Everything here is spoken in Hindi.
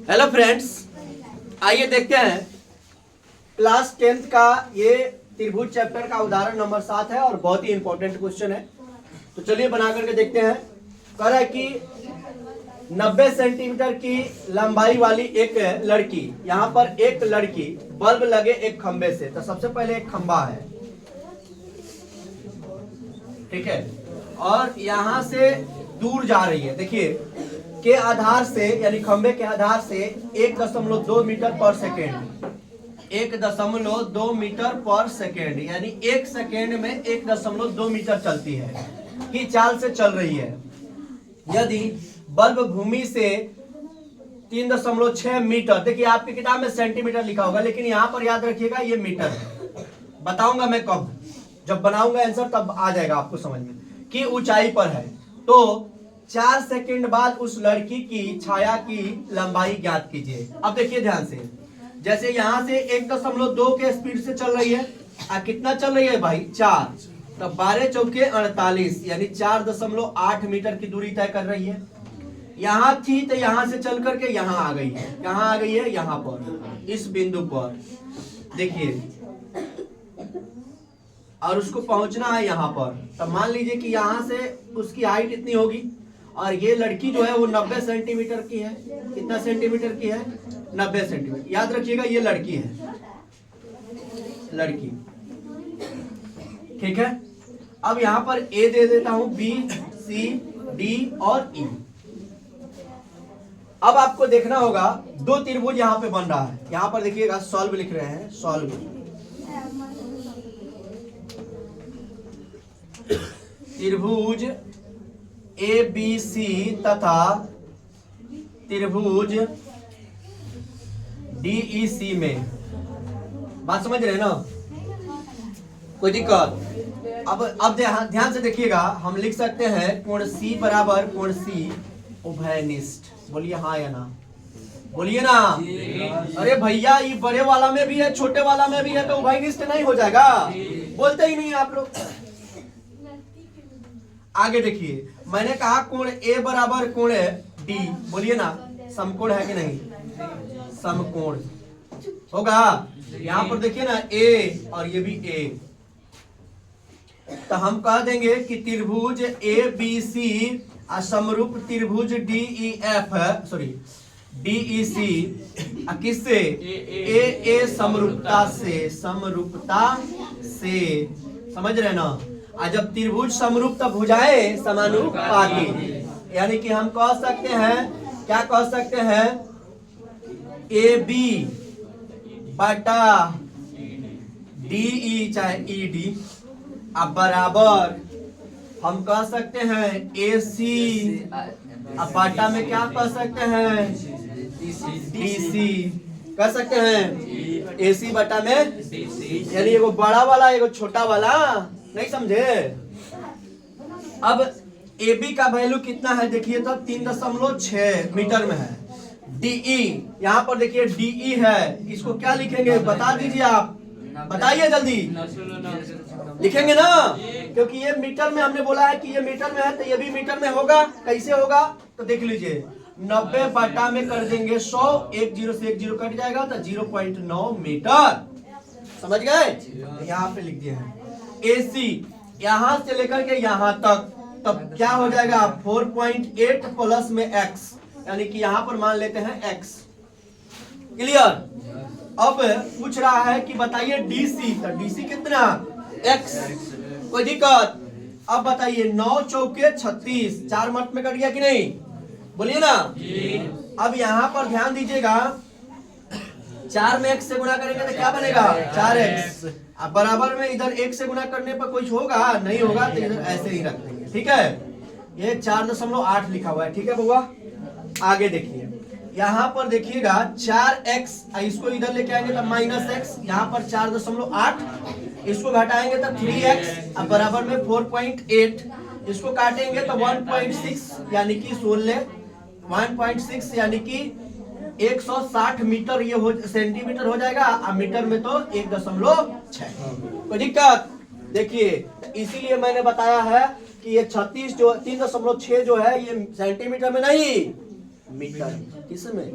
हेलो फ्रेंड्स, आइए देखते हैं क्लास 10th का ये त्रिभुज चैप्टर का उदाहरण नंबर 7 है और बहुत ही इंपॉर्टेंट क्वेश्चन है। तो चलिए बना करके देखते हैं। कह रहा है कि 90 सेंटीमीटर की लंबाई वाली एक लड़की, यहाँ पर एक लड़की बल्ब लगे एक खंबे से, तो सबसे पहले एक खंबा है, ठीक है, और यहाँ से दूर जा रही है। देखिए के आधार से यानी खंबे के आधार से 1.2 मीटर पर सेकेंड, 1.2 मीटर पर सेकेंड यानी 1 सेकेंड में 1.2 मीटर चलती है की चाल से चल रही है। यदि बल्ब भूमि से 3.6 मीटर, देखिए आपकी किताब में सेंटीमीटर लिखा होगा लेकिन यहाँ पर याद रखिएगा ये मीटर है। बताऊंगा मैं कब, जब बनाऊंगा आंसर तब आ जाएगा आपको समझ में, कि ऊंचाई पर है। तो 4 सेकंड बाद उस लड़की की छाया की लंबाई ज्ञात कीजिए। अब देखिए ध्यान से, जैसे यहां से 1.2 के स्पीड से चल रही है, कितना चल रही है भाई 4, तो 12 चौके 48 यानी 4.8 मीटर की दूरी तय कर रही है। यहां थी तो यहां से चल करके यहां आ गई है। कहां आ गई है? यहां पर, इस बिंदु पर देखिए, और उसको पहुंचना है यहाँ पर। तब मान लीजिए कि यहाँ से उसकी हाइट इतनी होगी और ये लड़की जो है वो 90 सेंटीमीटर की है। कितना सेंटीमीटर की है? 90 सेंटीमीटर। याद रखिएगा ये लड़की है, लड़की, ठीक है। अब यहाँ पर ए दे देता हूं, बी, सी, डी और ई। अब आपको देखना होगा दो त्रिभुज यहाँ पे बन रहा है। यहाँ पर देखिएगा सॉल्व लिख रहे हैं, सॉल्व। त्रिभुज ए बी सी तथा त्रिभुज डी ई सी में, बात समझ रहे हैं ना? कोई दिक्कत? अब ध्यान से देखिएगा, हम लिख सकते हैं कोण सी बराबर कोण सी उभयनिष्ठ। बोलिए हाँ या ना? बोलिए ना। अरे भैया ये बड़े वाला में भी है छोटे वाला में भी है, तो उभयनिष्ठ नहीं हो जाएगा? बोलते ही नहीं आप लोग। आगे देखिए, मैंने कहा कोण ए बराबर कोण डी, बोलिए ना समकोण है कि नहीं? समकोण होगा। यहाँ पर देखिए ना ए और ये भी ए, तो हम कह देंगे कि त्रिभुज ए बी सी समरूप त्रिभुज D E F, sorry D E C किससे? ए ए समरूपता से, समरूपता से, समझ रहे ना? जब त्रिभुज समरूप तब भुजाएं समानुपाती, यानी कि हम कह सकते हैं, क्या कह सकते हैं? ए बी बटा डी ई चाहे ई डी, अब बराबर हम कह सकते हैं ए सी, अब बटा में क्या कह सकते हैं? डी सी कह सकते हैं। ए सी बटा में, यानी एगो बड़ा वाला एगो छोटा वाला, नहीं समझे? अब ए बी का वैल्यू कितना है देखिए तो 3.6 मीटर में है। डीई यहाँ पर देखिए डीई है, इसको क्या लिखेंगे बता दीजिए आप, बताइए जल्दी। लिखेंगे ना, क्योंकि ये मीटर में हमने बोला है कि ये मीटर में है, तो ये भी मीटर में होगा। कैसे होगा तो देख लीजिए, 90 बटा में कर देंगे 100, 1 0 से 1 0 कट जाएगा तो 0.9 मीटर। समझ गए? यहाँ पे लिख दिया है। AC यहां से लेकर के यहां तक, तब क्या हो जाएगा? 4.8 प्लस में x, यानी कि यहां पर मान लेते हैं x। क्लियर? अब पूछ रहा है कि बताइए DC, तो DC कितना? x। कोई दिक्कत? अब बताइए 9 चौके 36, 4 मत में कट गया कि नहीं? बोलिए ना। अब यहां पर ध्यान दीजिएगा, 4 में x से गुणा करेंगे तो क्या बनेगा? 4x। अब बराबर में इधर 1 से गुणा करने पर कुछ होगा? नहीं होगा, तो इधर ऐसे ही रख देंगे, ठीक है। ये 4.8 लिखा हुआ है, ठीक है बउआ। आगे देखिए, यहाँ पर देखिएगा 4x, इसको इधर लेके आएंगे तो -x, यहाँ पर 4.8, इसको घटाएंगे तो 3x, अब बराबर में 4.8, इसको काटेंगे तो 1.6 यानी कि 16, 1.6 यानी कि 160 मीटर ये हो सेंटीमीटर हो जाएगा, अब मीटर में तो 1.6। कोई दिक्कत? देखिए इसीलिए मैंने बताया है कि ये 36 जो 3.6 जो है ये सेंटीमीटर में नहीं मीटर किसमें